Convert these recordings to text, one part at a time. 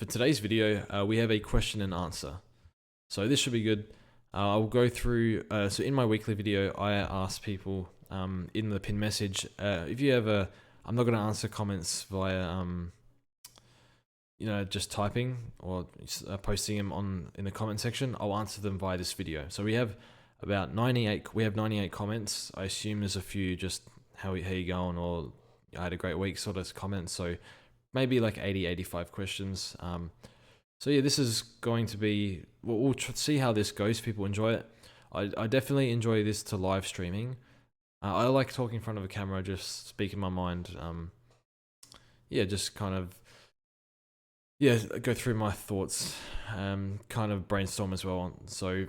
For today's video, we have a question and answer. So this should be good. I'll go through, so in my weekly video, I ask people in the pin message, if you ever, I'm not going to answer comments via, just typing or posting them in the comment section. I'll answer them via this video. So we have about 98 comments. I assume there's a few just how you going, or I had a great week sort of comments. So maybe like 85 questions. So yeah, this is going to be, we'll see how this goes. People enjoy it. I definitely enjoy this to live streaming. I like talking in front of a camera, just speaking my mind. Just kind of, go through my thoughts, kind of brainstorm as well. So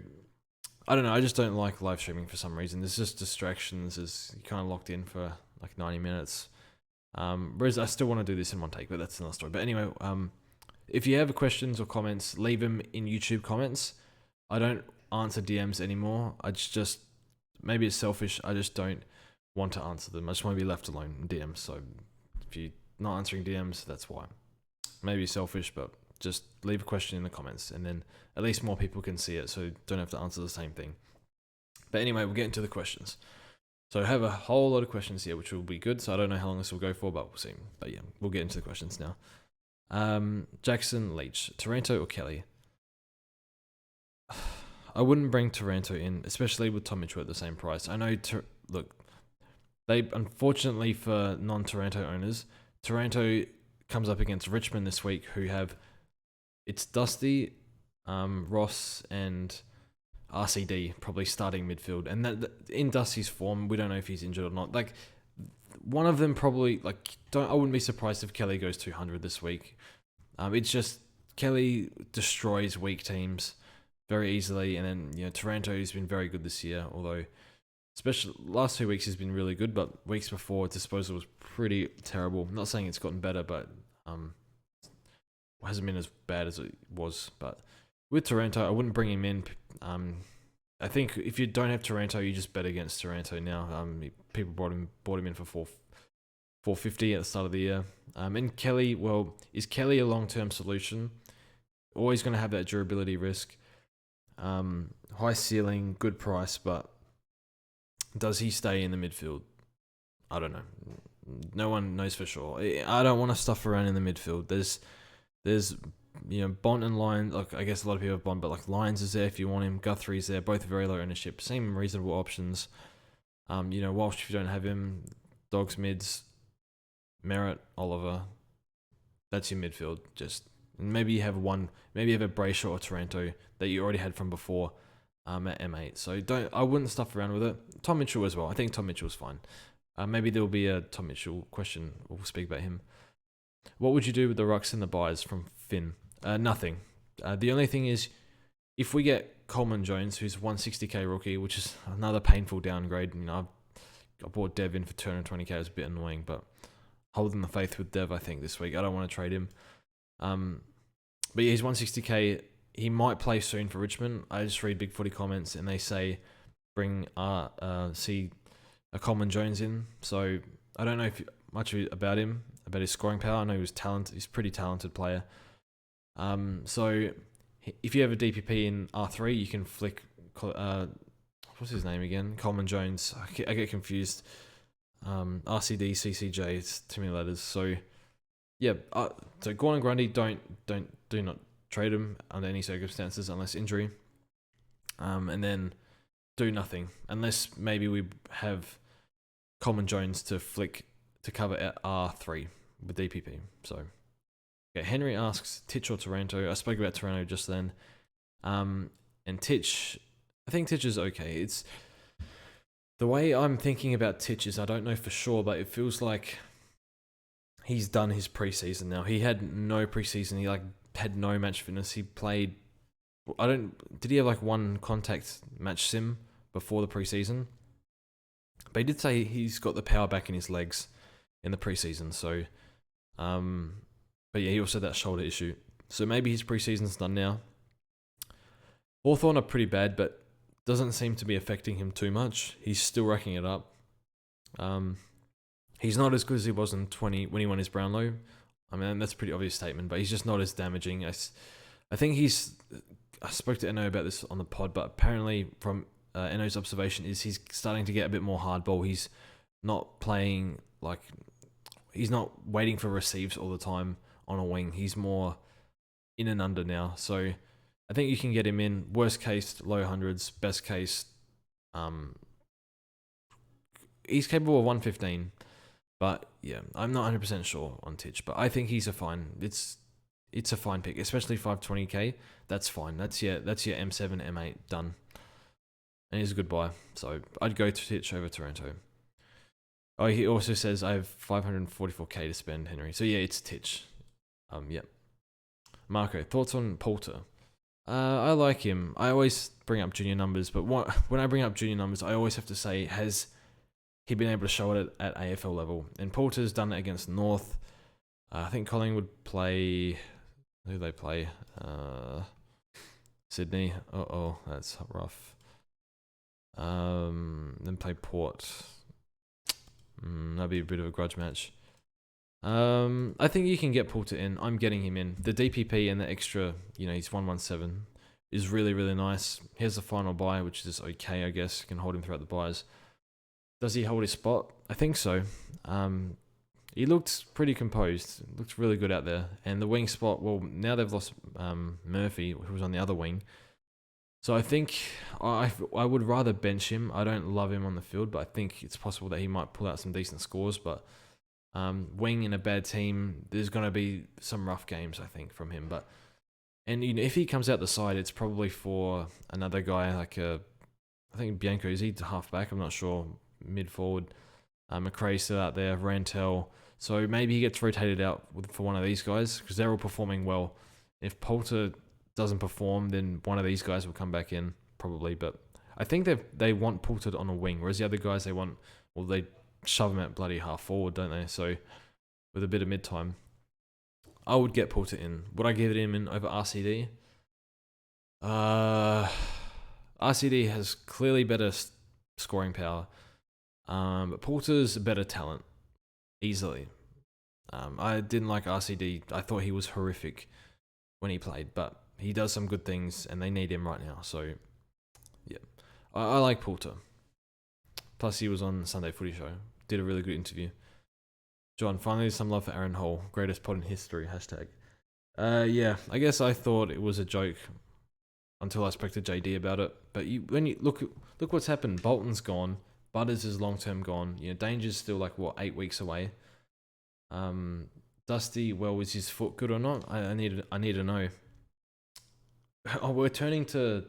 I don't know, I just don't like live streaming for some reason. There's just distractions, you're kind of locked in for like 90 minutes. Whereas I still want to do this in one take, but that's another story. But anyway, if you have questions or comments, leave them in YouTube comments. I don't answer DMs anymore. Just maybe it's selfish. I just don't want to answer them. I just want to be left alone in DMs. So if you're not answering DMs, that's why. Maybe selfish, but just leave a question in the comments, and then at least more people can see it, so you don't have to answer the same thing. But anyway, we'll get into the questions. So I have a whole lot of questions here, which will be good. So I don't know how long this will go for, but we'll see. But yeah, we'll get into the questions now. Jackson Leach, Taranto or Kelly? I wouldn't bring Taranto in, especially with Tom Mitchell at the same price. I know, look, they, unfortunately for non-Taranto owners, Taranto comes up against Richmond this week, who have, it's Dusty, Ross, and RCD probably starting midfield. And that in Dusty's form, we don't know if he's injured or not. Like, one of them probably, I wouldn't be surprised if Kelly goes 200 this week. It's just, Kelly destroys weak teams very easily. And then, Taranto's been very good this year, although, especially last 2 weeks, he's been really good, but weeks before, disposal was pretty terrible. I'm not saying it's gotten better, but hasn't been as bad as it was. But with Taranto, I wouldn't bring him in. I think if you don't have Taranto, you just bet against Taranto now. People bought him in for 450 at the start of the year. And Kelly, well, is Kelly a long-term solution? Always going to have that durability risk. High ceiling, good price, but does he stay in the midfield? I don't know. No one knows for sure. I don't want to stuff around in the midfield. There's Bont and Lyons. Like, I guess a lot of people have Bont, but like Lyons is there if you want him. Guthrie's there, both very low ownership, same reasonable options. Walsh if you don't have him. Dogs mids, Merritt, Oliver. That's your midfield. Just maybe you have a Brayshaw or Taranto that you already had from before at M8. So I wouldn't stuff around with it. Tom Mitchell as well. I think Tom Mitchell's fine. Maybe there'll be a Tom Mitchell question. We'll speak about him. What would you do with the Rucks and the buys from Finn? Nothing. The only thing is, if we get Coleman Jones, who's 160k rookie, which is another painful downgrade. I bought Dev in for 220k. It was a bit annoying, but holding the faith with Dev, I think, this week. I don't want to trade him. But yeah, he's 160k. He might play soon for Richmond. I just read Big Footy comments, and they say bring a Coleman Jones in. So I don't know much about him, about his scoring power. I know he's talented. He's a pretty talented player. So if you have a DPP in R3, you can flick, what's his name again? Coleman Jones. I get confused. RCD, CCJ, it's too many letters. So yeah, so Gordon Grundy, do not trade him under any circumstances unless injury. And then do nothing unless maybe we have Coleman Jones to flick to cover at R3 with DPP. So okay, Henry asks Titch or Taranto. I spoke about Taranto just then. And Titch, I think Titch is okay. It's the way I'm thinking about Titch is I don't know for sure, but it feels like he's done his preseason now. He had no preseason. He had no match fitness. He played. Did he have one contact match sim before the preseason? But he did say he's got the power back in his legs in the preseason. So, but yeah, he also had that shoulder issue. So maybe his preseason's done now. Hawthorn are pretty bad, but doesn't seem to be affecting him too much. He's still racking it up. He's not as good as he was in when he won his Brownlow. I mean, that's a pretty obvious statement, but he's just not as damaging. I think I spoke to Eno about this on the pod, but apparently from Eno's observation is he's starting to get a bit more hardball. He's not playing like, he's not waiting for receives all the time on a wing. He's more in and under now. So I think you can get him in. Worst case, low hundreds. Best case, he's capable of 115. But yeah, I'm not 100% sure on Titch, but I think he's a fine. It's a fine pick, especially 520k. That's fine. That's your M7, M8 done, and he's a good buy. So I'd go to Titch over Taranto. Oh, he also says I have 544k to spend, Henry. So yeah, it's Titch. Yep. Marco, thoughts on Poulter? I like him. I always bring up junior numbers, but when I bring up junior numbers, I always have to say, has he been able to show it at AFL level? And Poulter's done it against North. I think Collingwood play. Who do they play? Sydney. That's rough. Then play Port. That'd be a bit of a grudge match. I think you can get Poulter in. I'm getting him in. The DPP and the extra, he's 117 is really, really nice. Here's the final buy, which is okay, I guess. You can hold him throughout the buys. Does he hold his spot? I think so. He looked pretty composed. Looked really good out there. And the wing spot, well, now they've lost Murphy, who was on the other wing. So I think I would rather bench him. I don't love him on the field, but I think it's possible that he might pull out some decent scores. But wing in a bad team, there's going to be some rough games, I think, from him. And if he comes out the side, it's probably for another guy like I think Bianco, is he halfback? I'm not sure. Mid forward. McRae's still out there. Rantel. So maybe he gets rotated out for one of these guys because they're all performing well. If Poulter doesn't perform, then one of these guys will come back in probably. But I think they want Poulter on a wing, whereas the other guys they shove him at bloody half forward, don't they? So with a bit of mid time, I would get Poulter in. Would I give him in over RCD? RCD has clearly better scoring power. But Poulter's a better talent, easily. I didn't like RCD. I thought he was horrific when he played, but he does some good things, and they need him right now. So, yeah, I like Poulter. Plus, he was on the Sunday Footy Show. Did a really good interview. John, finally some love for Aaron Hall. Greatest pod in history. #. Yeah, I guess I thought it was a joke until I spoke to JD about it. But when you look what's happened. Bolton's gone. Butters is long-term gone. Danger's still 8 weeks away. Dusty, well, is his foot good or not? I need to know. Oh, we're turning to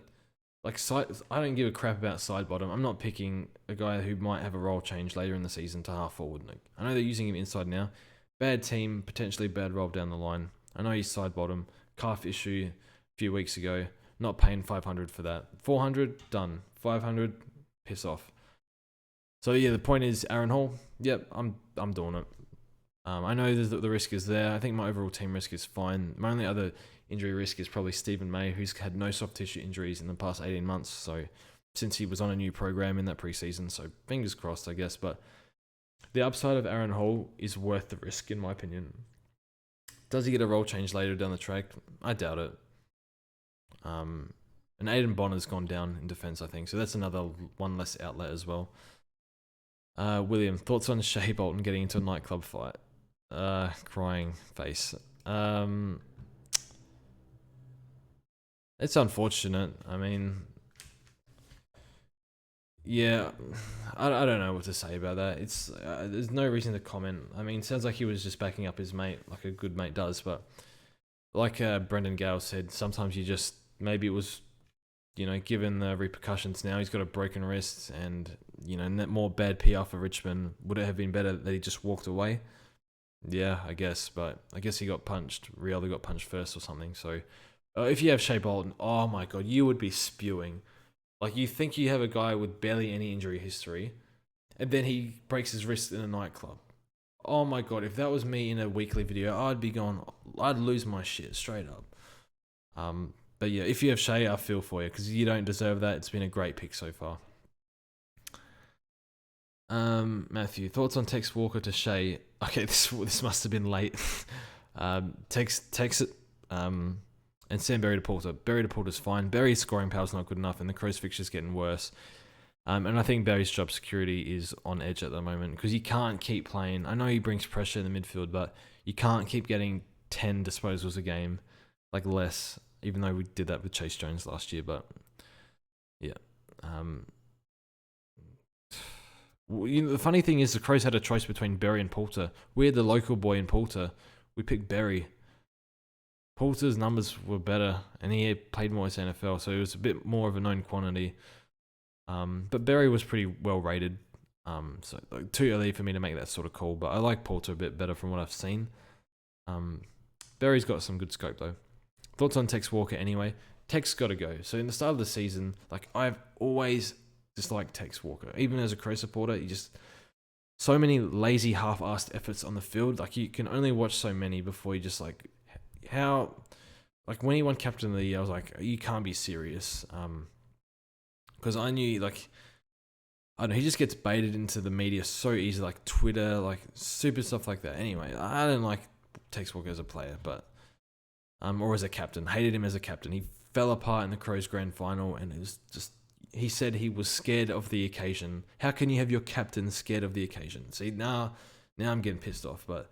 side. I don't give a crap about side bottom. I'm not picking a guy who might have a role change later in the season to half forward. I know they're using him inside now. Bad team, potentially bad role down the line. I know he's side bottom. Calf issue a few weeks ago. Not paying 500 for that. 400 done. 500 piss off. So yeah, the point is Aaron Hall. Yep, I'm doing it. I know the risk is there. I think my overall team risk is fine. My only other injury risk is probably Stephen May, who's had no soft tissue injuries in the past 18 months. So since he was on a new program in that preseason, so fingers crossed, I guess. But the upside of Aaron Hall is worth the risk, in my opinion. Does he get a role change later down the track? I doubt it. And Aiden Bonner's gone down in defense, I think. So that's another one less outlet as well. William, thoughts on Shai Bolton getting into a nightclub fight? Crying face. It's unfortunate. I mean, yeah, I don't know what to say about that. It's there's no reason to comment. I mean, it sounds like he was just backing up his mate, like a good mate does. But like Brendan Gale said, sometimes you just maybe it was, given the repercussions now, he's got a broken wrist, and more bad PR for Richmond. Would it have been better that he just walked away? Yeah, I guess, but I guess he got punched. Rielly got punched first or something. So if you have Shai Bolton, oh my god, you would be spewing. You think you have a guy with barely any injury history, and then he breaks his wrist in a nightclub. Oh my god, if that was me in a weekly video, I'd lose my shit straight up. But yeah, if you have Shai, I feel for you, because you don't deserve that. It's been a great pick so far. Matthew, thoughts on Tex Walker to Shai? Okay, this must have been late. Takes it. And send Berry to Porter. Berry to Porter's fine. Berry's scoring power's not good enough, and the Crows fixture's getting worse. And I think Berry's job security is on edge at the moment because you can't keep playing. I know he brings pressure in the midfield, but you can't keep getting 10 disposals a game, like less. Even though we did that with Chase Jones last year, but yeah. The funny thing is the Crows had a choice between Berry and Porter. We're the local boy in Porter. We picked Berry. Porter's numbers were better, and he played more as NFL, so it was a bit more of a known quantity. But Berry was pretty well rated, so like, too early for me to make that sort of call. But I like Porter a bit better from what I've seen. Berry's got some good scope though. Thoughts on Tex Walker anyway? Tex got to go. So in the start of the season, like I've always disliked Tex Walker, even as a Crow supporter. He just so many lazy, half-assed efforts on the field. Like you can only watch so many before you just like. How, like when he won Captain of the Year, I was like, you can't be serious. Because I knew, like, I don't know, he just gets baited into the media so easy, like Twitter, like stupid stuff like that. Anyway, I don't like Tex Walker as a player, but, or as a captain. Hated him as a captain. He fell apart in the Crows grand final, and it was just, he said he was scared of the occasion. How can you have your captain scared of the occasion? See, now I'm getting pissed off, but.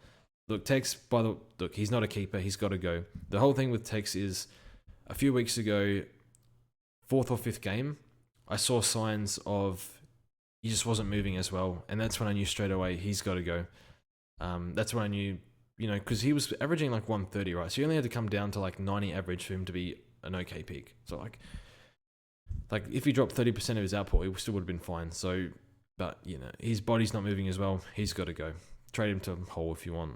Look, Tex, look, he's not a keeper. He's got to go. The whole thing with Tex is a few weeks ago, 4th or 5th game, I saw signs of he just wasn't moving as well. And that's when I knew straight away he's got to go. That's when I knew, because he was averaging like 130, right? So you only had to come down to like 90 average for him to be an okay peak. So like if he dropped 30% of his output, he still would have been fine. So, but, his body's not moving as well. He's got to go. Trade him to Hull if you want.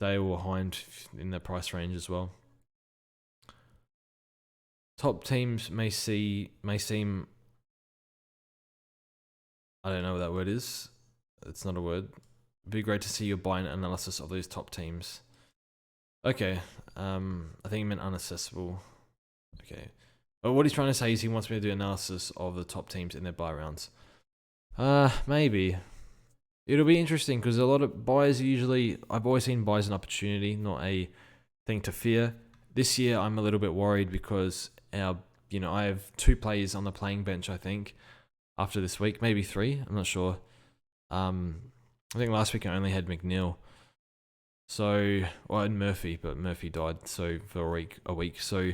Dale or Hind in the price range as well. Top teams may seem. I don't know what that word is. It's not a word. It'd be great to see your buy and analysis of those top teams. Okay. I think he meant unaccessible. Okay. But what he's trying to say is he wants me to do analysis of the top teams in their buy rounds. Maybe. It'll be interesting because a lot of buys I've always seen buys an opportunity, not a thing to fear. This year, I'm a little bit worried because I have 2 players on the playing bench, I think, after this week, maybe 3, I'm not sure. I think last week I only had McNeil. So, and Murphy, but Murphy died, so for a week. So,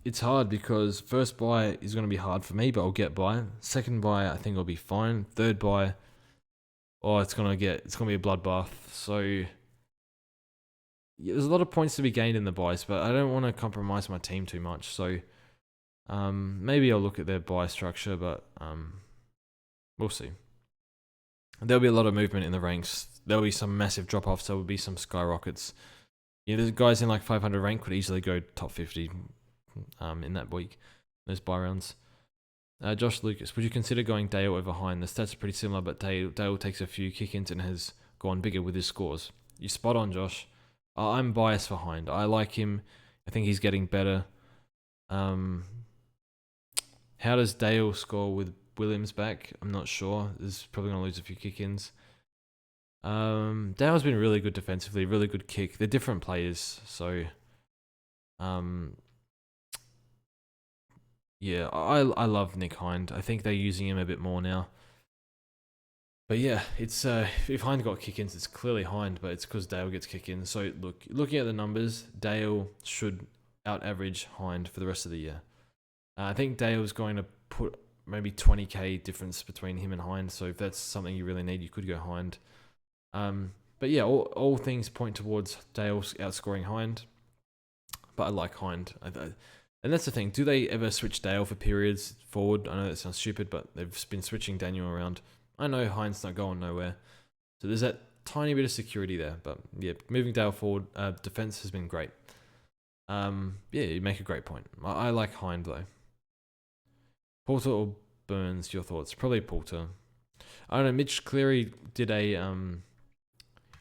it's hard because first buy is going to be hard for me, but I'll get by. Second buy, I think I'll be fine. Third buy, it's going to be a bloodbath. So yeah, there's a lot of points to be gained in the buys, but I don't want to compromise my team too much. So maybe I'll look at their buy structure, but we'll see. There'll be a lot of movement in the ranks. There'll be some massive drop-offs. There will be some skyrockets. There's guys in like 500 rank could easily go top 50. In that week, those buy rounds. Josh Lucas, would you consider going Dale over Hind? The stats are pretty similar, but Dale takes a few kick-ins and has gone bigger with his scores. You spot on, Josh. I'm biased for Hind. I like him. I think he's getting better. How does Dale score with Williams back? I'm not sure. He's probably going to lose a few kick-ins. Dale's been really good defensively, really good kick. They're different players, so... Yeah, I love Nick Hind. I think they're using him a bit more now. But yeah, it's if Hind got kick-ins, it's clearly Hind, but it's because Dale gets kick-ins. So looking at the numbers, Dale should out-average Hind for the rest of the year. I think Dale's going to put maybe 20k difference between him and Hind. So if that's something you really need, you could go Hind. But yeah, all things point towards Dale outscoring Hind. But I like Hind. And that's the thing. Do they ever switch Dale for periods forward? I know that sounds stupid, but they've been switching Daniel around. I know Hind's not going nowhere. So there's that tiny bit of security there. But yeah, moving Dale forward, defense has been great. Yeah, you make a great point. I like Hind though. Porter or Burns, your thoughts? Probably Porter. I don't know. Mitch Cleary did a on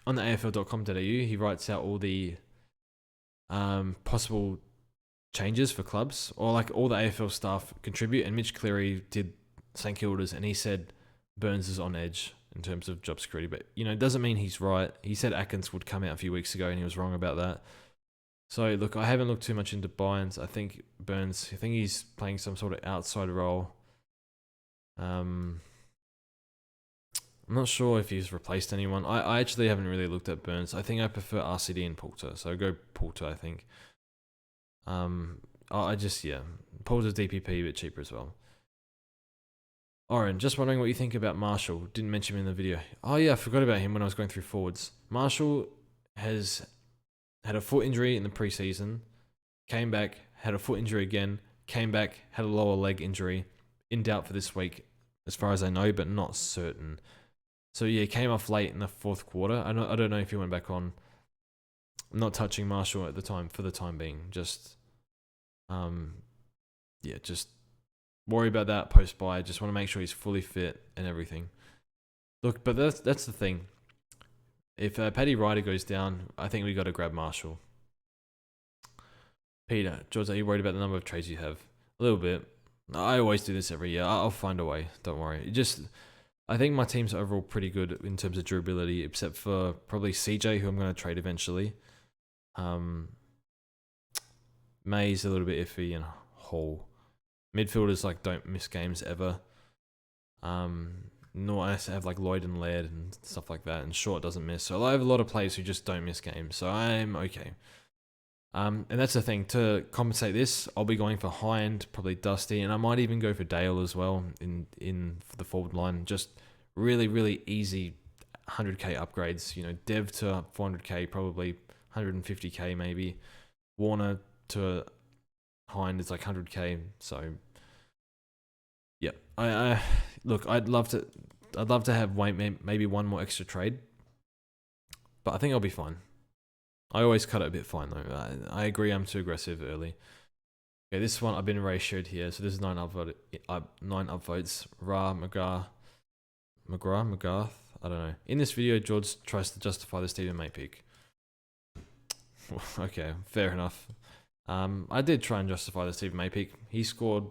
the AFL.com.au. He writes out all the possible changes for clubs, or like all the AFL staff contribute, and Mitch Cleary did St Kilda's, and he said Burns is on edge, in terms of job security. But, it doesn't mean he's right. He said Atkins would come out a few weeks ago and he was wrong about that. So, look, I haven't looked too much into Burns. I think he's playing some sort of outside role. I'm not sure if he's replaced anyone. I actually haven't really looked at Burns. I think I prefer RCD and Poulter. So, go Poulter, I think. Poulter's DPP a bit cheaper as well. Oren, just wondering what you think about Marshall. Didn't mention him in the video. Oh yeah, I forgot about him when I was going through forwards. Marshall has had a foot injury in the preseason, came back, had a foot injury again, came back, had a lower leg injury, in doubt for this week, as far as I know, but not certain. So yeah, he came off late in the fourth quarter. I don't know if he went back on. I'm not touching Marshall at the time for the time being. Just worry about that post-bye. Just want to make sure he's fully fit and everything. Look, but that's the thing. If Paddy Ryder goes down, I think we got to grab Marshall. Peter, George, are you worried about the number of trades you have? A little bit. I always do this every year. I'll find a way. Don't worry. I think my team's overall pretty good in terms of durability, except for probably CJ, who I'm going to trade eventually. May's a little bit iffy, and Hall. Midfielders don't miss games ever. Nor I have Lloyd and Laird and stuff like that, and Short doesn't miss. So I have a lot of players who just don't miss games, so I'm okay. And that's the thing. To compensate this, I'll be going for Hind, probably Dusty, and I might even go for Dale as well in the forward line. Just really, really easy 100k upgrades. Dev to 400k, probably 150k maybe. Warner to Hind is 100k. So yeah, I look. I'd love to have maybe one more extra trade, but I think I'll be fine. I always cut it a bit fine though. I agree I'm too aggressive early. Okay, this one I've been ratioed here, so this is 9 upvotes. McGrath. I don't know. In this video, George tries to justify the Stephen May pick. Okay, fair enough. I did try and justify the Stephen May pick. He scored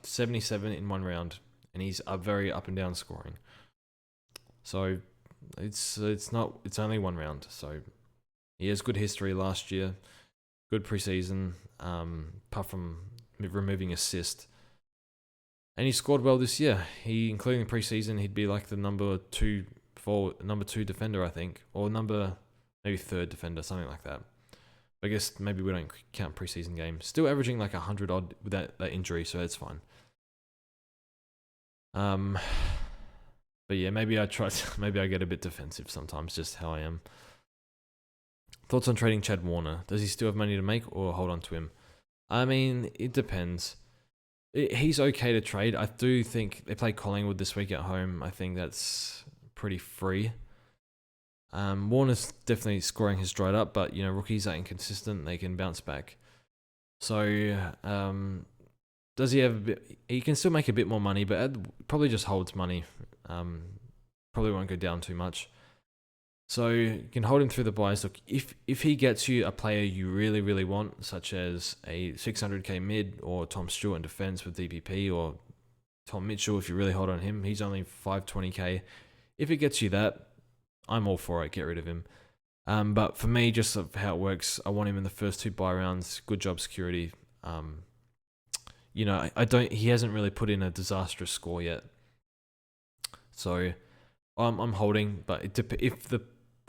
77 in one round, and he's very up and down scoring. So it's only one round. So he has good history last year, good preseason. Apart from removing assist, and he scored well this year. Including the preseason, he'd be the number two defender, I think, or maybe third defender, something like that. I guess maybe we don't count preseason games. Still averaging 100 odd with that injury, so that's fine. But yeah, maybe I get a bit defensive sometimes, just how I am. Thoughts on trading Chad Warner? Does he still have money to make, or hold on to him? I mean, it depends. He's okay to trade. I do think they play Collingwood this week at home. I think that's pretty free. Warner's definitely scoring has dried up, but rookies are inconsistent. They can bounce back. So does he have a bit? He can still make a bit more money, but probably just holds money. Probably won't go down too much. So you can hold him through the buys. Look, if he gets you a player you really, really want, such as a 600k mid or Tom Stewart in defense with DPP, or Tom Mitchell, if you really hold on him, he's only 520k. If it gets you that, I'm all for it. Get rid of him. But for me, just of how it works, I want him in the first 2 buy rounds. Good job security. He hasn't really put in a disastrous score yet. So I'm holding. But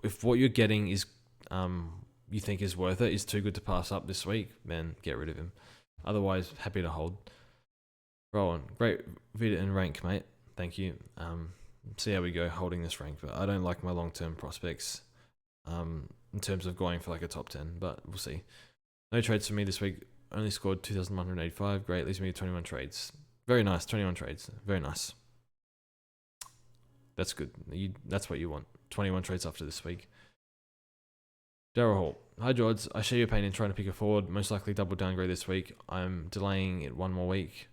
if what you're getting is you think is worth it, is too good to pass up this week, then get rid of him. Otherwise, happy to hold. Rowan, great video and rank, mate. Thank you. See how we go holding this rank, but I don't like my long-term prospects in terms of going for a top 10, but we'll see. No trades for me this week. Only scored 2,185. Great, leaves me with 21 trades. Very nice, 21 trades. Very nice. That's good. That's what you want. 21 trades after this week. Daryl Hall. Hi, George. I share your pain in trying to pick a forward. Most likely double downgrade this week. I'm delaying it one more week,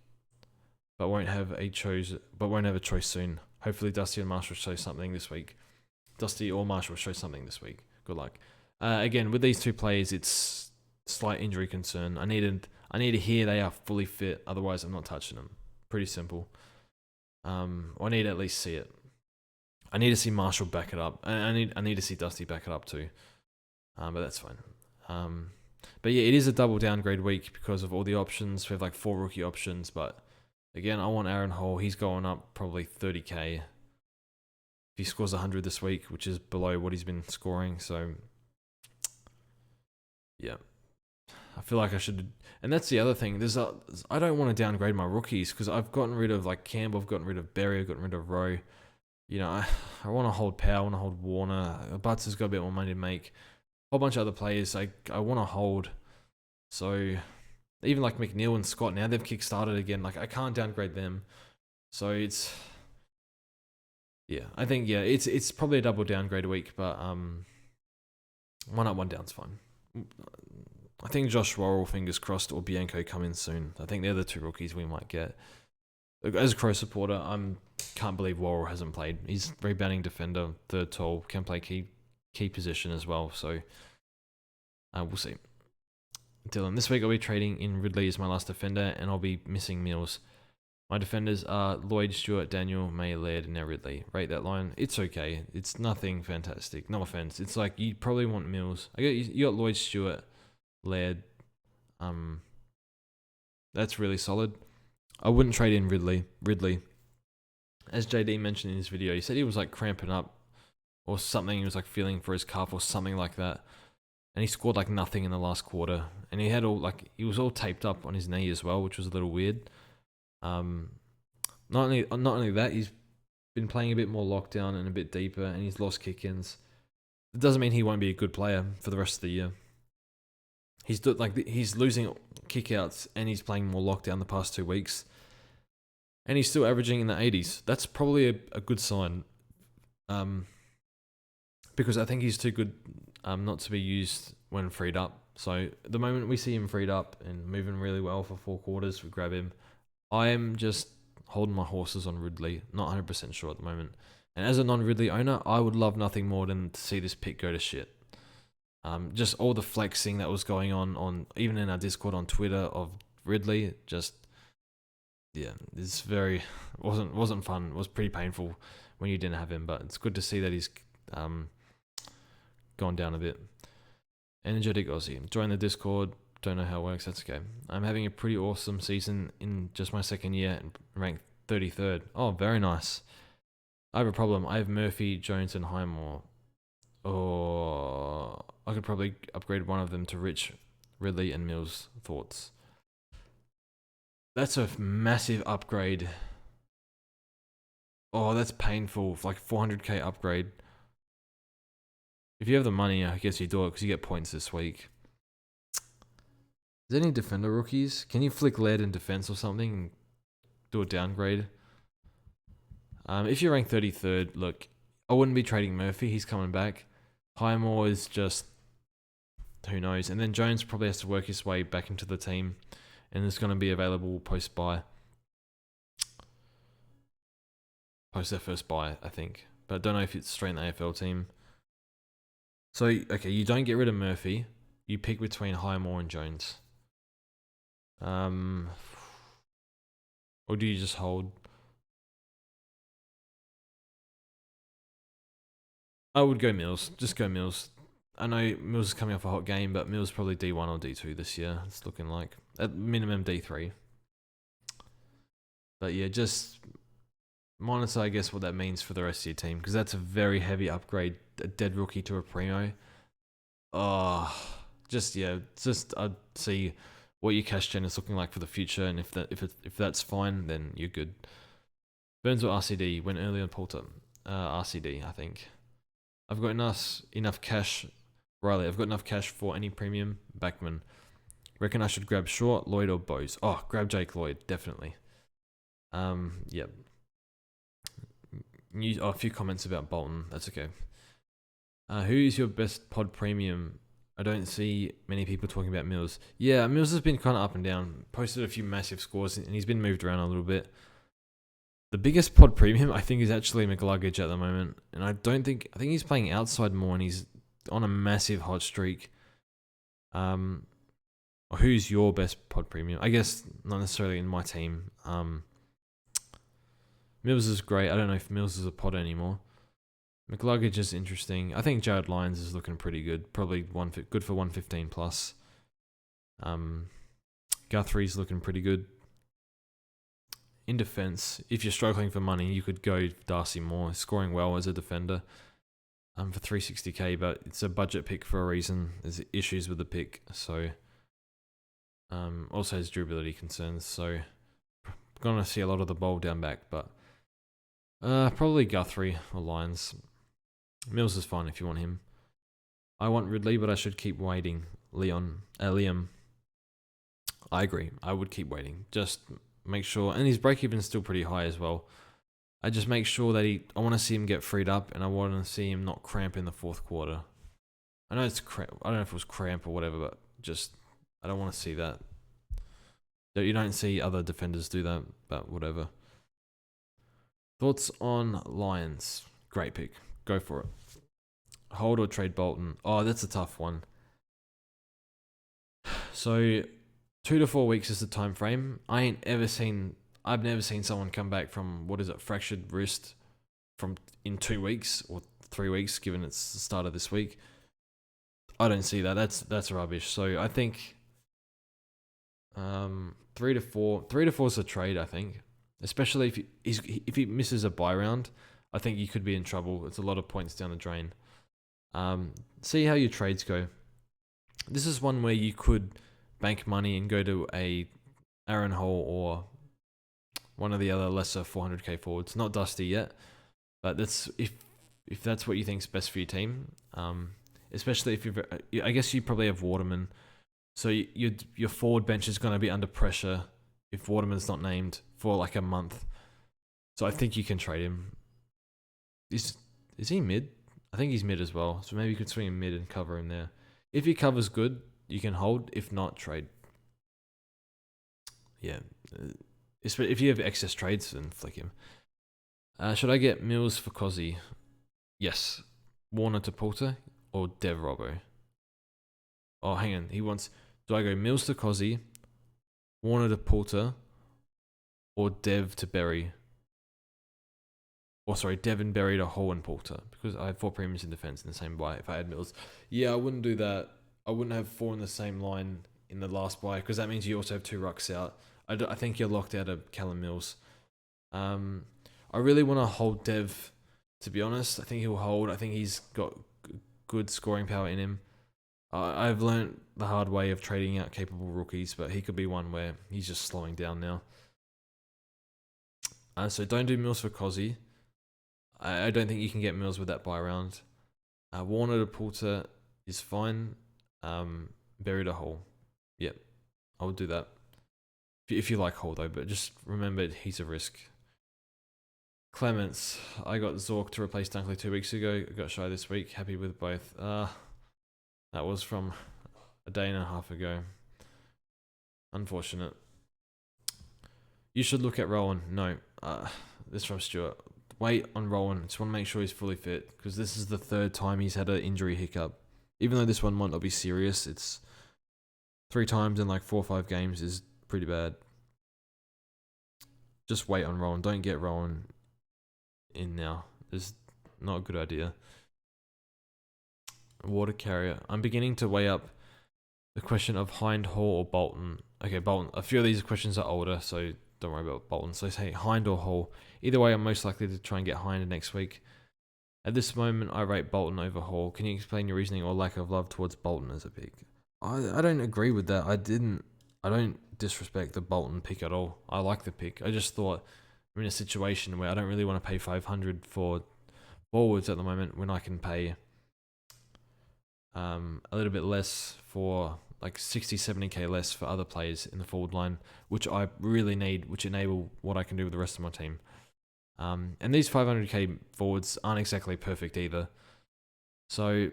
but won't have a choice soon. Hopefully Dusty and Marshall show something this week. Dusty or Marshall show something this week. Good luck. Again, with these 2 players, it's slight injury concern. I need to hear they are fully fit. Otherwise, I'm not touching them. Pretty simple. I need to at least see it. I need to see Marshall back it up. I need to see Dusty back it up too. But that's fine. But yeah, it is a double downgrade week because of all the options. We have like 4 rookie options, but again, I want Aaron Hall. He's going up probably 30k if he scores 100 this week, which is below what he's been scoring. So yeah, I feel like I should. And that's the other thing. I don't want to downgrade my rookies because I've gotten rid of like Campbell, I've gotten rid of Berry, I've gotten rid of Rowe. You know, I want to hold Powell, I want to hold Warner. Butts has got a bit more money to make. A whole bunch of other players I want to hold. So even like McNeil and Scott, now they've kick-started again. Like I can't downgrade them. So it's I think it's probably a double downgrade a week, but 1 up, 1 down's fine. I think Josh Worrell, fingers crossed, or Bianco come in soon. I think they're the 2 rookies we might get. As a Crow supporter, can't believe Worrell hasn't played. He's rebounding defender, 3rd tall, can play key position as well. So we'll see. Dylan, this week I'll be trading in Ridley as my last defender, and I'll be missing Mills. My defenders are Lloyd, Stewart, Daniel, May, Laird, and now Ridley. Rate that line. It's okay. It's nothing fantastic. No offense. It's like you probably want Mills. You got Lloyd, Stewart, Laird. That's really solid. I wouldn't trade in Ridley. As JD mentioned in his video, he said he was like cramping up or something. He was like feeling for his calf or something like that. And he scored like nothing in the last quarter. And he was all taped up on his knee as well, which was a little weird. Not only that, he's been playing a bit more lockdown and a bit deeper, and he's lost kick-ins. It doesn't mean he won't be a good player for the rest of the year. He's losing kick-outs and he's playing more lockdown the past 2 weeks. And he's still averaging in the 80s. That's probably a good sign. Because I think he's too good not to be used when freed up. So the moment we see him freed up and moving really well for 4 quarters, we grab him. I am just holding my horses on Ridley. Not 100% sure at the moment. And as a non-Ridley owner, I would love nothing more than to see this pick go to shit. Just all the flexing that was going on even in our Discord on Twitter of Ridley, it's wasn't fun. It was pretty painful when you didn't have him, but it's good to see that he's gone down a bit. Energetic Aussie, join the Discord. Don't know how it works. That's okay. I'm having a pretty awesome season in just my 2nd year and ranked 33rd. Oh, very nice. I have a problem. I have Murphy, Jones, and Highmore. Or I could probably upgrade one of them to Rich, Ridley, and Mills. Thoughts? That's a massive upgrade. Oh, that's painful. Like 400k upgrade. If you have the money, I guess you do it because you get points this week. Is there any defender rookies? Can you flick Laird in defense or something and do a downgrade? If you're ranked 33rd, look, I wouldn't be trading Murphy. He's coming back. Highmore is just, who knows. And then Jones probably has to work his way back into the team and is going to be available post-buy. Post their first buy, I think. But I don't know if it's straight in the AFL team. So, okay, you don't get rid of Murphy. You pick between Highmore and Jones. Or do you just hold? I would go Mills. Just go Mills. I know Mills is coming off a hot game, but Mills probably D1 or D2 this year. It's looking like. At minimum D3. But yeah, just monitor, I guess, what that means for the rest of your team. Because that's a very heavy upgrade. A dead rookie to a primo. I'd see what your cash gen is looking like for the future, and if that's fine, then you're good. Burns or RCD went early on Poulter. RCD, I think. I've got enough cash. Riley, I've got enough cash for any premium. Backman. Reckon I should grab Short, Lloyd, or Bose. Oh, grab Jake Lloyd, definitely. Yep. A few comments about Bolton. That's okay. Who's your best pod premium? I don't see many people talking about Mills. Yeah, Mills has been kind of up and down. Posted a few massive scores, and he's been moved around a little bit. The biggest pod premium, I think, is actually McLuggage at the moment. And I think he's playing outside more, and he's on a massive hot streak. Who's your best pod premium? I guess not necessarily in my team. Mills is great. I don't know if Mills is a pod anymore. McLuggage is interesting. I think Jared Lyons is looking pretty good. Probably good for 115 plus. Guthrie's looking pretty good. In defense, if you're struggling for money, you could go Darcy Moore, scoring well as a defender. For 360k, but it's a budget pick for a reason. There's issues with the pick, so also has durability concerns. So gonna see a lot of the ball down back, but probably Guthrie or Lyons. Mills is fine if you want him. I want Ridley, but I should keep waiting. Liam. I agree. I would keep waiting. Just make sure, and his break even is still pretty high as well. I just make sure that I want to see him get freed up, and I want to see him not cramp in the fourth quarter. I know it's cramp. I don't know if it was cramp or whatever, but just I don't want to see that. You don't see other defenders do that, but whatever. Thoughts on Lions? Great pick. Go for it. Hold or trade Bolton? Oh, that's a tough one. So 2 to 4 weeks is the time frame. I've never seen someone come back from fractured wrist in 2 weeks or 3 weeks, given it's the start of this week. I don't see that. That's rubbish. So I think 3 to 4 is a trade. I think, especially if he misses a bye round, I think you could be in trouble. It's a lot of points down the drain. See how your trades go. This is one where you could bank money and go to a Aaron Hall or one of the other lesser 400k forwards. Not Dusty yet, but that's if that's what you think's best for your team. Especially if I guess you probably have Waterman, so your forward bench is going to be under pressure if Waterman's not named for like a month. So I think you can trade him. Is he mid? I think he's mid as well. So maybe you could swing him mid and cover him there. If he covers good, you can hold. If not, trade. Yeah. If you have excess trades, then flick him. Should I get Mills for Cozzy? Yes. Warner to Porter or Dev Robbo? Oh, hang on. Do I go Mills to Cozzy, Warner to Porter, or Dev to Berry? Or sorry, Dev and Berry to Hall and Porter, because I have 4 premiums in defense in the same buy if I had Mills. Yeah, I wouldn't do that. I wouldn't have 4 in the same line in the last buy, because that means you also have 2 rucks out. I think you're locked out of Callum Mills. I really want to hold Dev, to be honest. I think he'll hold. I think he's got good scoring power in him. I've learned the hard way of trading out capable rookies, but he could be one where he's just slowing down now. So don't do Mills for Cozzy. I don't think you can get Mills with that buy round. Warner to Porter is fine. Berry to Hall. Yep, I would do that. If you like Hall though, but just remember he's a risk. Clements, I got Zork to replace Dunkley 2 weeks ago. I got Shai this week. Happy with both. That was from a day and a half ago. Unfortunate. You should look at Rowan. No, this from Stuart. Wait on Rowan. Just want to make sure he's fully fit, because this is the 3rd time he's had an injury hiccup. Even though this one might not be serious, it's 3 times in like 4 or 5 games is pretty bad. Just wait on Rowan. Don't get Rowan in now. It's not a good idea. Water carrier. I'm beginning to weigh up the question of Hind, Hall, or Bolton. Okay, Bolton. A few of these questions are older, so don't worry about Bolton. So say Hind or Hall. Either way, I'm most likely to try and get Hind next week. At this moment, I rate Bolton over Hall. Can you explain your reasoning or lack of love towards Bolton as a pick? I don't agree with that. I don't disrespect the Bolton pick at all. I like the pick. I just thought I'm in a situation where I don't really want to pay 500 for forwards at the moment, when I can pay a little bit less for like 60, 70k less for other players in the forward line, which I really need, which enable what I can do with the rest of my team. And these 500k forwards aren't exactly perfect either. So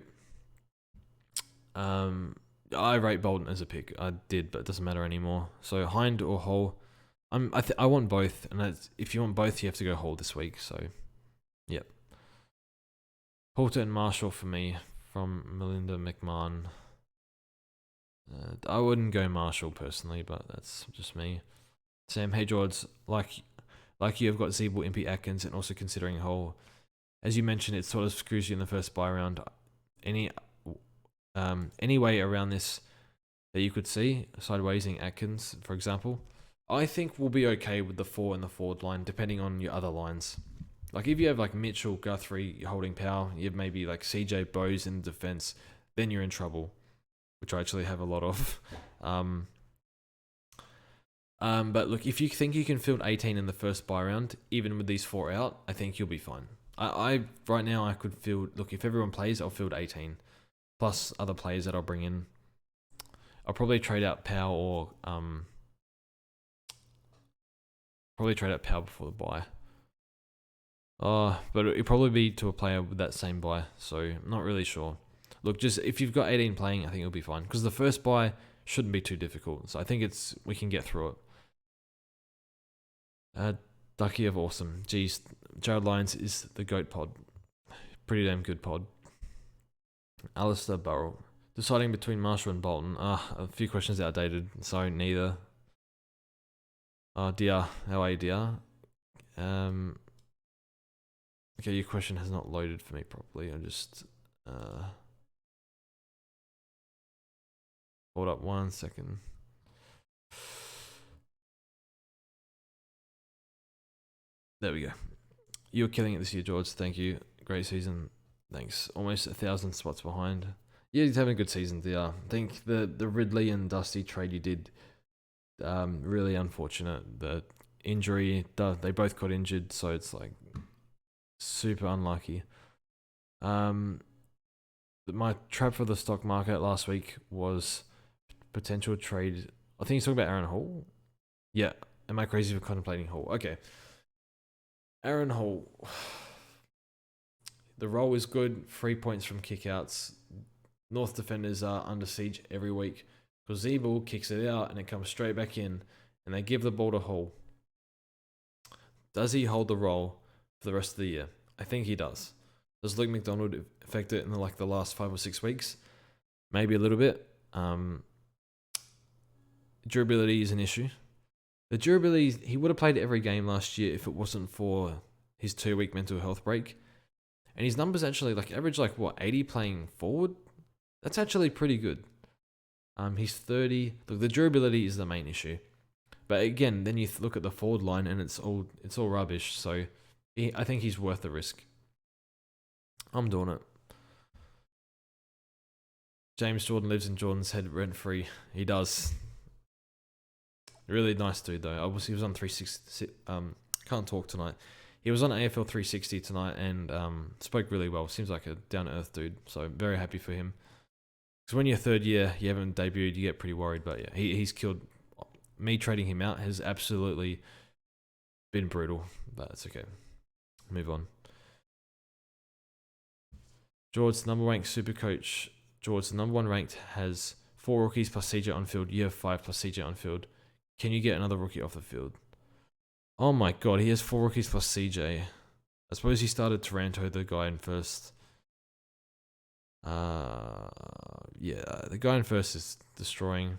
I rate Bolton as a pick. I did, but it doesn't matter anymore. So Hind or Hall. I want both, and if you want both, you have to go Hall this week. So, yep. Porter and Marshall for me, from Melinda McMahon. I wouldn't go Marshall personally, but that's just me. Sam, hey George, like you have got Zeeble, Impey, Atkins, and also considering Hall. as you mentioned, it sort of screws you in the first buy round. Any way around this that you could see, sidewaysing Atkins, for example, I think we'll be okay with the 4 and the forward line, depending on your other lines. Like if you have like Mitchell, Guthrie holding power, you have maybe like CJ Bowes in defense, then you're in trouble, which I actually have a lot of. But look, if you think you can field 18 in the first buy round, even with these 4 out, I think you'll be fine. I right now I could field. Look, if everyone plays, I'll field 18, plus other players that I'll bring in. I'll probably trade out Power or probably trade out Power before the buy. But it'll probably be to a player with that same buy, so I'm not really sure. Look, just if you've got 18 playing, I think it'll be fine because the first buy shouldn't be too difficult. So I think we can get through it. Ducky of awesome. Geez, Jared Lyons is the GOAT pod. Pretty damn good pod. Alistair Burrell. Deciding between Marshall and Bolton. A few questions outdated. Sorry, neither. DR. How are you, DR? Okay, your question has not loaded for me properly. I'm just... hold up 1 second. There we go. You're killing it this year, George. Thank you. Great season. Thanks. Almost 1,000 spots behind. Yeah, he's having a good season, DR. I think the Ridley and Dusty trade you did, really unfortunate. The injury, they both got injured, so it's like super unlucky. My trap for the stock market last week was potential trade. I think he's talking about Aaron Hall. Yeah. Am I crazy for contemplating Hall? Okay. Aaron Hall. The role is good. 3 points from kickouts. North defenders are under siege every week because Zeeble kicks it out and it comes straight back in and they give the ball to Hall. Does he hold the role for the rest of the year? I think he does. Does Luke McDonald affect it in the last 5 or 6 weeks? Maybe a little bit. Durability is an issue. The durability, he would have played every game last year if it wasn't for his 2-week mental health break. And his numbers actually average 80 playing forward. That's actually pretty good. He's 30. Look, the durability is the main issue. But again, then you look at the forward line and it's all rubbish. So I think he's worth the risk. I'm doing it. James Jordan lives in Jordan's head rent free. He does. Really nice dude though. He was on 360. Can't talk tonight. He was on AFL 360 tonight and spoke really well. Seems like a down to earth dude. So very happy for him. Because when you're third year, you haven't debuted, you get pretty worried. But yeah, he's killed. Me trading him out has absolutely been brutal. But it's okay. Move on. George, number ranked Supercoach. George, the number 1 ranked has 4 rookies plus CJ on field. You have 5 plus CJ on field. Can you get another rookie off the field? Oh my god, he has 4 rookies plus CJ. I suppose he started Taranto, the guy in first. Yeah, the guy in first is destroying.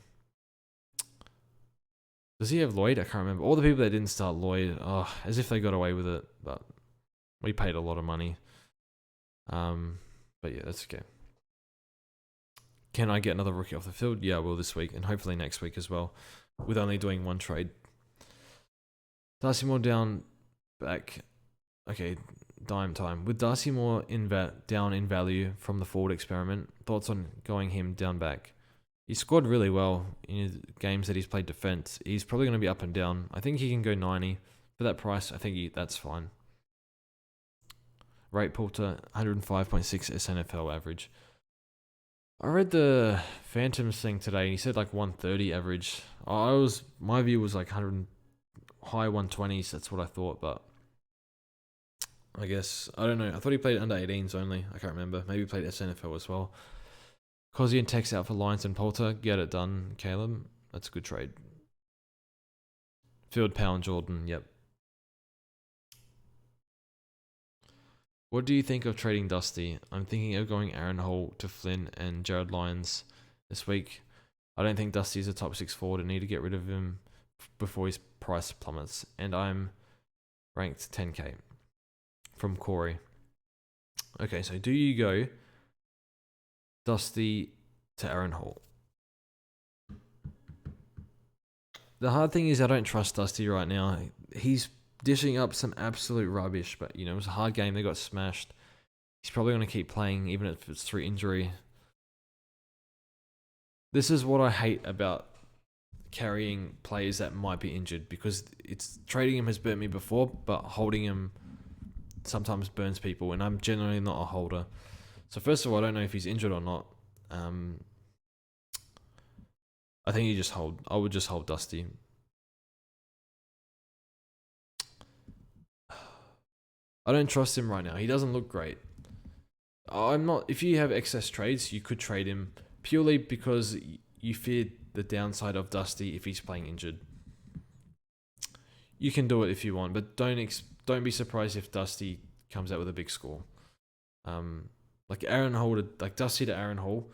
Does he have Lloyd? I can't remember. All the people that didn't start Lloyd, as if they got away with it, but we paid a lot of money. But yeah, that's okay. Can I get another rookie off the field? Yeah, I will this week, and hopefully next week as well, with only doing 1 trade. Darcy Moore down back. Okay, dime time. With Darcy Moore down in value from the forward experiment, thoughts on going him down back? He scored really well in games that he's played defense. He's probably going to be up and down. I think he can go 90. For that price, I think that's fine. Rate Poulter, 105.6 SNFL average. I read the Phantoms thing today, and he said 130 average. My view was 100, high 120s. That's what I thought, but I guess I don't know. I thought he played under 18s only. I can't remember. Maybe he played SNFL as well. Cosy and Tex out for Lyons and Poulter. Get it done, Caleb. That's a good trade. Field Powell and Jordan. Yep. What do you think of trading Dusty? I'm thinking of going Aaron Hall to Flynn and Jared Lyons this week. I don't think Dusty's a top 6 forward and need to get rid of him before his price plummets. And I'm ranked 10k. From Corey. Okay, so do you go Dusty to Aaron Hall? The hard thing is I don't trust Dusty right now. He's dishing up some absolute rubbish, but it was a hard game. They got smashed. He's probably going to keep playing even if it's through injury. This is what I hate about carrying players that might be injured, because trading him has burnt me before, but holding him sometimes burns people, and I'm generally not a holder. So first of all, I don't know if he's injured or not. I think you just hold. I would just hold Dusty. I don't trust him right now. He doesn't look great. I'm not. If you have excess trades, you could trade him purely because you fear the downside of Dusty if he's playing injured. You can do it if you want, but don't be surprised if Dusty comes out with a big score. Like Aaron Hall, like Dusty to Aaron Hall,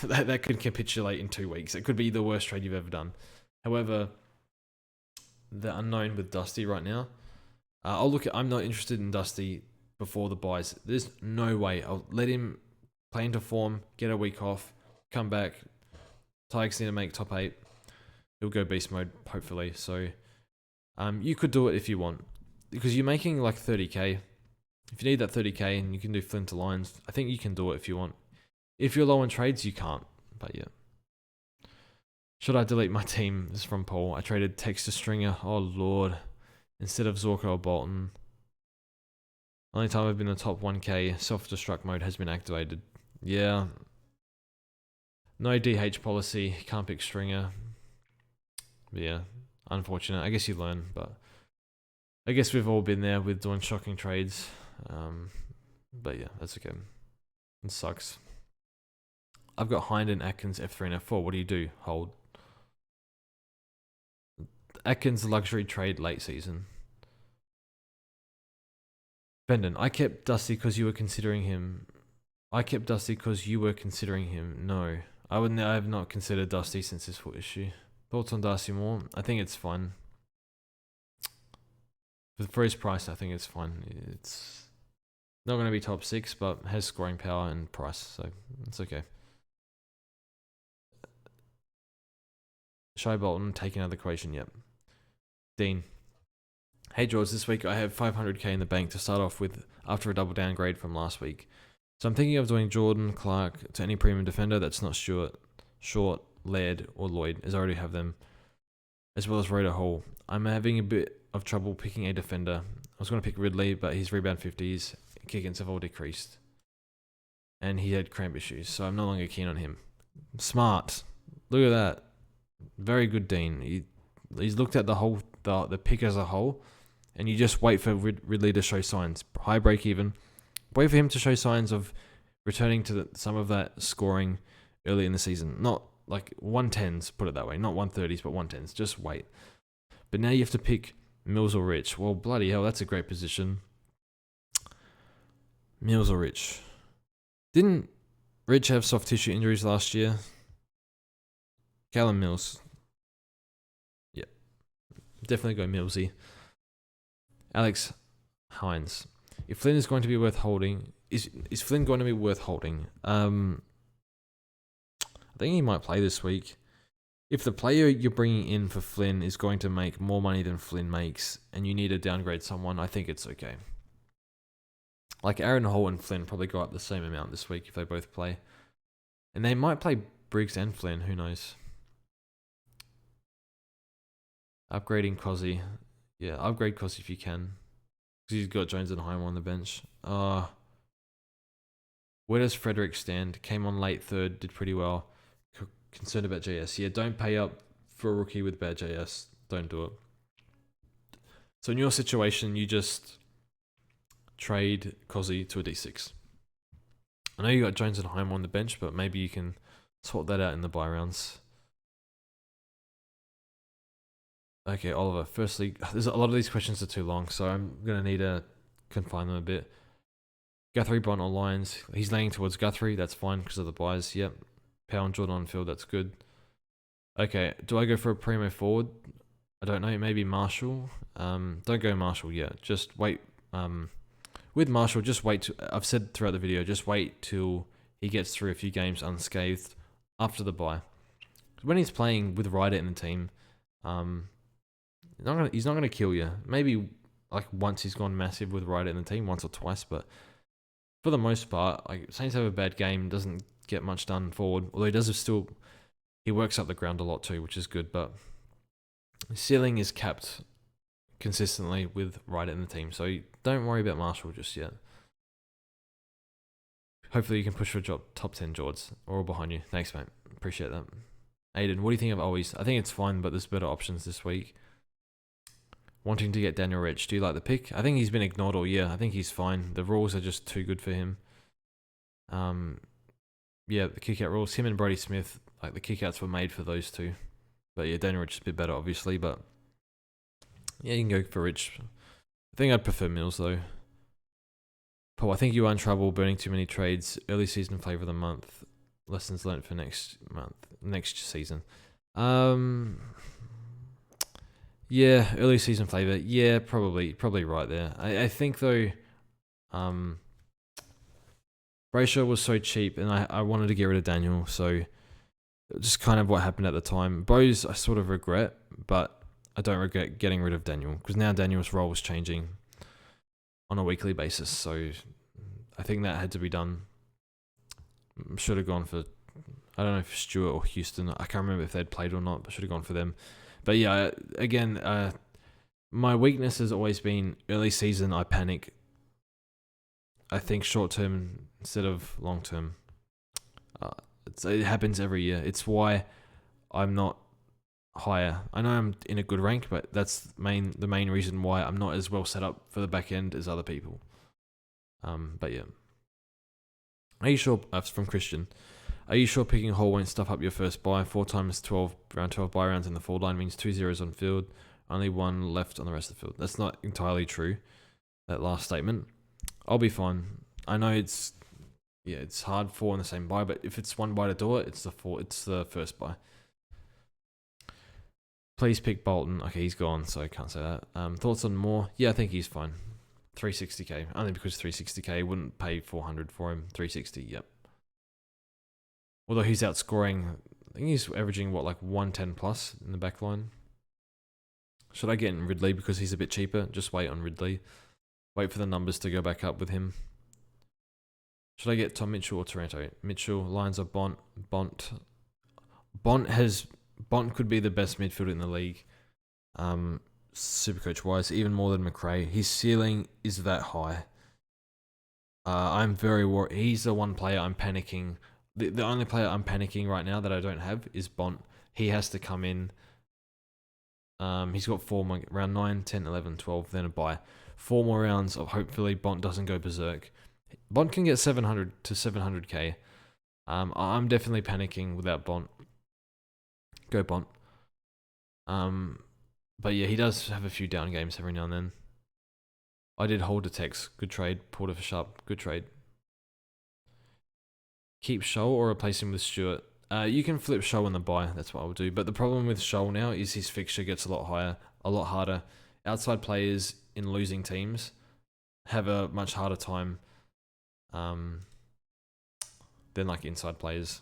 that could capitulate in 2 weeks. It could be the worst trade you've ever done. However, the unknown with Dusty right now, I'm not interested in Dusty before the buys. There's no way. I'll let him play into form, get a week off, come back. Tigers need to make top 8. He'll go beast mode, hopefully. So, you could do it if you want, because you're making like 30k. If you need that 30k and you can do Flint to Lions, I think you can do it if you want. If you're low on trades, you can't. But yeah. Should I delete my team? This is from Paul. I traded Tex to Stringer. Oh lord. Instead of Zorko or Bolton. Only time I've been in the top 1k. Self-destruct mode has been activated. Yeah. No DH policy. Can't pick Stringer. But yeah. Unfortunate. I guess you learn, but I guess we've all been there with doing shocking trades. But yeah, that's okay. It sucks. I've got Hind and Atkins F3 and F4. What do? Hold. Atkins luxury trade late season. Bendon, I kept Dusty because you were considering him. No. I have not considered Dusty since his foot issue. Thoughts on Darcy Moore? I think it's fine. For his price, I think it's fine. It's not going to be top 6, but has scoring power and price, so it's okay. Shai Bolton taken out of the equation, yep. Dean. Hey George, this week I have 500k in the bank to start off with after a double downgrade from last week. So I'm thinking of doing Jordan, Clark to any premium defender that's not Stewart, Short, Laird, or Lloyd, as I already have them, as well as Rhoda Hall. I'm having a bit of trouble picking a defender. I was going to pick Ridley, but his rebound 50s, kick-ins have all decreased. And he had cramp issues, so I'm no longer keen on him. Smart. Look at that. Very good, Dean. He's looked at the pick as a whole, and you just wait for Ridley to show signs. High break even. Wait for him to show signs of returning to some of that scoring early in the season. Not like 110s, put it that way. Not 130s, but 110s. Just wait. But now you have to pick Mills or Rich. Well, bloody hell, that's a great position. Mills or Rich. Didn't Rich have soft tissue injuries last year? Callum Mills. Yeah. Definitely go Millsy. Alex Hines. If Flynn is going to be worth holding, is Flynn going to be worth holding? I think he might play this week. If the player you're bringing in for Flynn is going to make more money than Flynn makes, and you need to downgrade someone, I think it's okay. Like Aaron Hall and Flynn probably go up the same amount this week if they both play. And they might play Briggs and Flynn, who knows. Upgrading Cozzy. Yeah, upgrade Cozzy if you can. Because he's got Jones and Heim on the bench. Where does Frederick stand? Came on late third, did pretty well. Concerned about JS. Yeah, don't pay up for a rookie with bad JS. Don't do it. So in your situation, you just trade Cozzy to a D6. I know you got Jones and Heim on the bench, but maybe you can sort that out in the buy rounds. Okay, Oliver. Firstly, there's a lot of these questions are too long, so I'm going to need to confine them a bit. Guthrie, Bond or Lions. He's leaning towards Guthrie. That's fine because of the buys. Yep. Powell and Jordan on field. That's good. Okay, do I go for a primo forward? I don't know. Maybe Marshall. Don't go Marshall yet. Just wait. with Marshall, just wait. I've said throughout the video, just wait till he gets through a few games unscathed after the bye. When he's playing with Ryder in the team, he's not gonna kill you. Maybe like once he's gone massive with Ryder in the team, once or twice, but for the most part, like Saints have a bad game, doesn't get much done forward. Although he works up the ground a lot too, which is good. But his ceiling is capped consistently with Ryder in the team, so don't worry about Marshall just yet. Hopefully you can push for a top 10 Jords, or all behind you. Thanks, mate. Appreciate that. Aiden, what do you think of Always? I think it's fine, but there's better options this week. Wanting to get Daniel Rich. Do you like the pick? I think he's been ignored all year. I think he's fine. The rules are just too good for him. Yeah, the kick-out rules. Him and Brody Smith, like the kick-outs were made for those two. But yeah, Daniel Rich is a bit better, obviously. But yeah, you can go for Rich. I think I'd prefer Mills, though. Paul, I think you are in trouble burning too many trades. Early season flavor of the month. Lessons learned for next season. Yeah, early season flavor. Yeah, probably right there. I think though, Brayshaw was so cheap, and I wanted to get rid of Daniel, so just kind of what happened at the time. Bose I sort of regret, but I don't regret getting rid of Daniel because now Daniel's role was changing on a weekly basis, so I think that had to be done. Should have gone for, I don't know if Stewart or Houston. I can't remember if they'd played or not, but should have gone for them. But yeah, again, my weakness has always been early season. I panic. I think short term instead of long term. It happens every year. It's why I'm not higher. I know I'm in a good rank, but that's the main reason why I'm not as well set up for the back end as other people. But yeah. Are you sure? That's from Christian. Are you sure picking Hall won't stuff up your first buy? 4 times 12, round 12 buy rounds in the forward line means 2 zeros on field, only 1 left on the rest of the field. That's not entirely true, that last statement. I'll be fine. I know it's hard 4 in the same buy, but if it's 1 buy to do it, it's the first buy. Please pick Bolton. Okay, he's gone, so I can't say that. Thoughts on Moore? Yeah, I think he's fine. 360k. Only because 360k wouldn't pay 400 for him. 360, yep. Although he's outscoring, I think he's averaging, like 110 plus in the back line. Should I get in Ridley because he's a bit cheaper? Just wait on Ridley. Wait for the numbers to go back up with him. Should I get Tom Mitchell or Taranto? Mitchell, lines of Bont. Bont could be the best midfielder in the league. Supercoach wise, even more than McRae. His ceiling is that high. I'm very worried. He's the one player I'm panicking. The only player I'm panicking right now that I don't have is Bont. He has to come in. He's got 4 more, round 9, 10, 11, 12, then a bye. 4 more rounds of hopefully Bont doesn't go berserk. Bont can get 700 to 700k. I'm definitely panicking without Bont. Go Bont. But yeah, he does have a few down games every now and then. I did hold a text. Good trade. Porter for Sharp. Good trade. Keep Scholl or replace him with Stewart. You can flip Scholl in the buy. That's what I will do. But the problem with Scholl now is his fixture gets a lot harder. Outside players in losing teams have a much harder time than like inside players.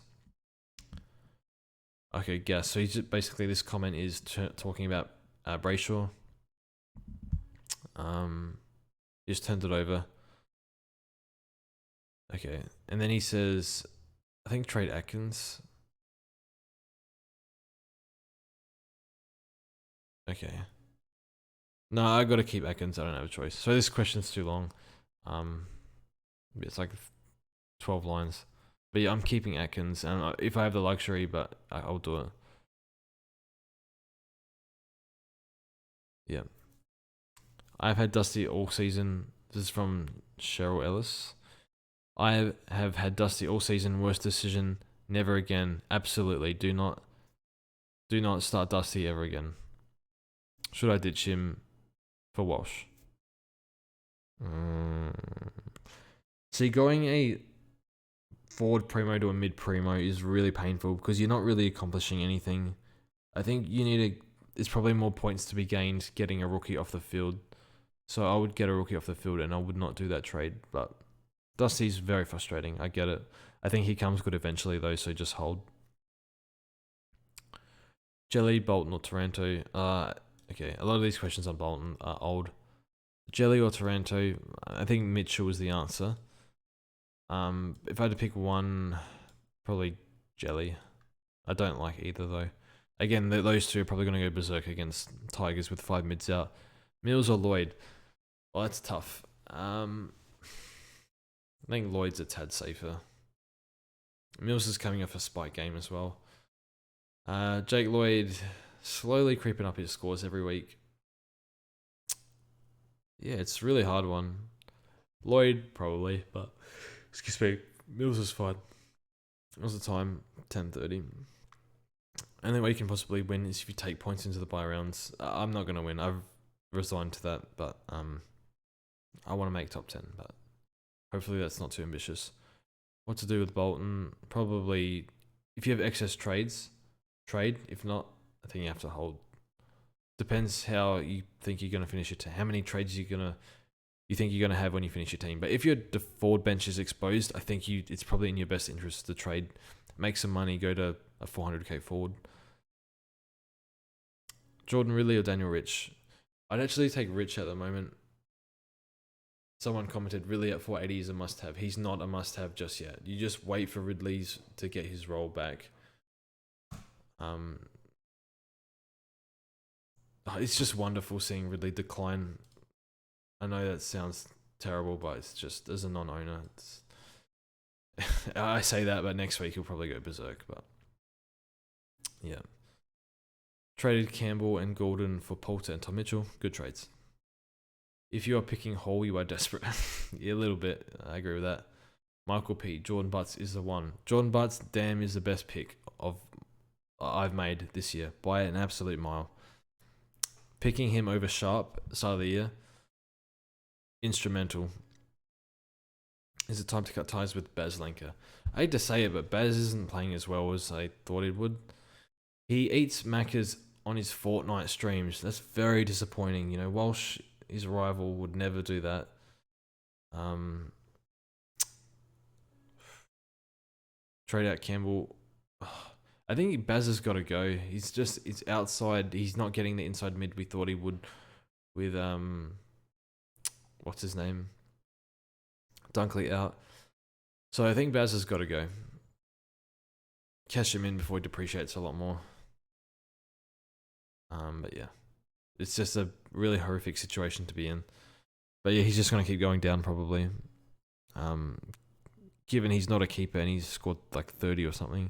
Okay, guess. So he's just, basically this comment is talking about Brayshaw. Just turned it over. Okay, and then he says, I think trade Atkins. Okay. No, I gotta keep Atkins. I don't have a choice. So this question's too long. It's like 12 lines. But yeah, I'm keeping Atkins, and if I have the luxury, but I'll do it. Yeah. I've had Dusty all season. This is from Cheryl Ellis. I have had Dusty all season. Worst decision. Never again. Absolutely. Do not start Dusty ever again. Should I ditch him for Walsh? See, going a forward primo to a mid primo is really painful because you're not really accomplishing anything. I think there's probably more points to be gained getting a rookie off the field So I would get a rookie off the field and I would not do that trade. But Dusty's very frustrating. I get it. I think he comes good eventually though, so just hold. Jelly, Bolton or Taranto? Okay, a lot of these questions on Bolton are old. Jelly or Taranto? I think Mitchell was the answer. If I had to pick one, probably Jelly. I don't like either though. Again, those two are probably going to go berserk against Tigers with 5 mids out. Mills or Lloyd? Well, that's tough. I think Lloyd's a tad safer. Mills is coming off a spike game as well. Jake Lloyd slowly creeping up his scores every week. Yeah, it's a really hard one. Lloyd probably, but excuse me, Mills is fine. What's the time? 10:30. And then what you can possibly win is if you take points into the bye rounds. I'm not gonna win. I've resigned to that, but I want to make top 10, but hopefully that's not too ambitious. What to do with Bolton? Probably if you have excess trades, trade. If not, I think you have to hold. Depends how you think you're gonna finish your team. How many trades you think you're gonna have when you finish your team. But if your forward bench is exposed, I think it's probably in your best interest to trade, make some money, go to a 400k forward. Jordan Ridley or Daniel Rich? I'd actually take Rich at the moment. Someone commented Ridley at 480 is a must-have. He's not a must-have just yet. You just wait for Ridley's to get his role back. It's just wonderful seeing Ridley decline. I know that sounds terrible, but it's just, as a non-owner, I say that, but next week he'll probably go berserk. But yeah, traded Campbell and Gordon for Poulter and Tom Mitchell. Good trades. If you are picking Hall, you are desperate. Yeah, a little bit. I agree with that. Michael P. Jordan Butts is the one. Jordan Butts, damn, is the best pick I've made this year by an absolute mile. Picking him over Sharp start of the year, instrumental. Is it time to cut ties with Baz Lenker? I hate to say it, but Baz isn't playing as well as I thought he would. He eats Maccas on his Fortnite streams. That's very disappointing. You know, Walsh, his rival, would never do that. Trade out Campbell. I think Baz has got to go. He's outside. He's not getting the inside mid we thought he would with what's his name? Dunkley out. So I think Baz has got to go. Cash him in before he depreciates a lot more. But yeah, it's just a really horrific situation to be in. But yeah, he's just going to keep going down probably. Given he's not a keeper and he's scored like 30 or something.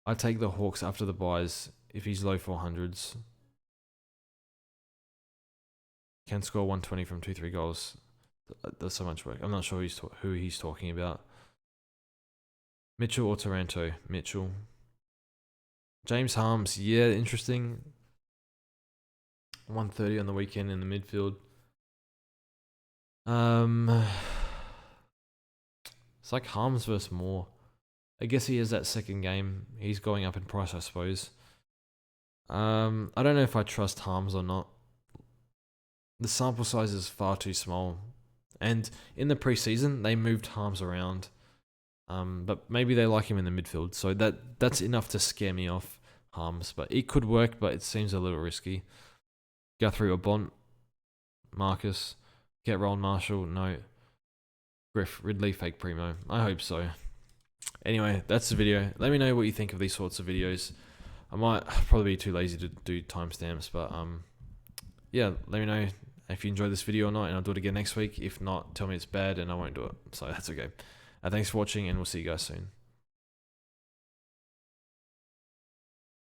I take the Hawks after the buys if he's low 400s. Can score 120 from 2-3 goals. That's so much work. I'm not sure who he's talking about. Mitchell or Taranto? Mitchell. James Harms, yeah, interesting. 130 on the weekend in the midfield. It's like Harms versus Moore. I guess he has that second game. He's going up in price, I suppose. I don't know if I trust Harms or not. The sample size is far too small. And in the preseason, they moved Harms around. But maybe they like him in the midfield. So that's enough to scare me off Harms. But it could work, but it seems a little risky. Guthrie or Bont. Marcus. Get Roland Marshall. No. Griff. Ridley. Fake Primo. I hope so. Anyway, that's the video. Let me know what you think of these sorts of videos. I might probably be too lazy to do timestamps, but yeah, let me know if you enjoyed this video or not, and I'll do it again next week. If not, tell me it's bad and I won't do it. So that's okay. Thanks for watching, and we'll see you guys soon.